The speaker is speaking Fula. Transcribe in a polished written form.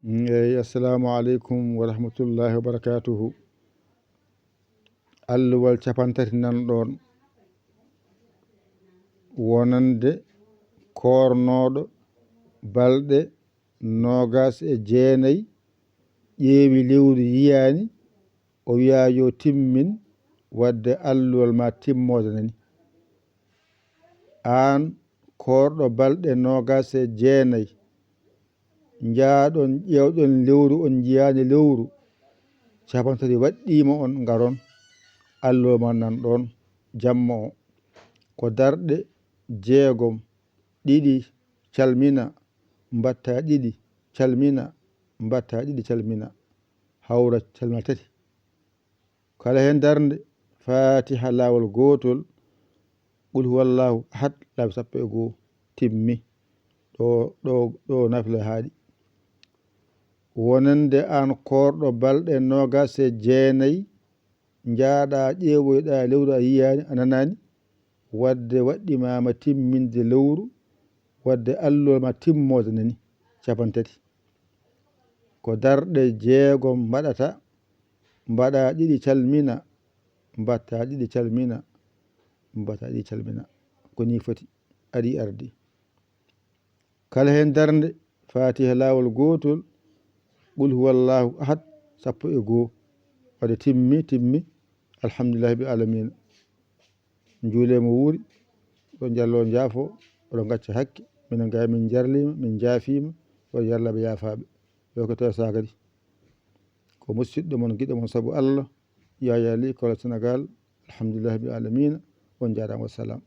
Assalamu alaikum wa rahmatullahi wa barakatuhu. Alluwal capantati nan ɗon wonande kornoɗo balɗe 29 ƴeewi lewru yiyani o wiya yo timmin wadde alluwal ma timmode nani an korɗo balɗe 29 jaaɗon ƴewɗon lewru on jiyani lewru capantati waɗɗima on garon alluwa man nan ɗon jamma o ko darɗe 6 ɗiɗi calmina mbatta ɗiɗi calmina mbatta ɗiɗi calmina hawra calmina tati kala hen darde fatiha lawol gotol qul huwallahu ahad laabi 11 timmi ɗo nafila haaɗi wonande an korɗo balɗe 29 jaaɗa ƴeewoyɗa lewru a yiyani a nanani wadde waɗɗimama timminde lewru wadde alluwal ma timmode nani capantati ko darɗe 6 mbaɗata mbaɗa ɗiɗi calmina mbatta ɗiɗi calmina mbatta ɗiɗi calmina ko ni foti ari ardi kala hen darde fatiha lawol gotol qul huwallahu ahad 11 wadde timmi alhamdulillahi bi alamina juulemo wuuri ɗo jallo jaafo oɗo gacca hakke minen ga min jarlima min jaafima o yarlaɓe yafaɓe yo ko tawa sagadi ko musidɗo mon guiɗo mon saabu Allah Yaya Ly Kolda Sénégal alhamdulillahi bi alamina on jarama wassalam.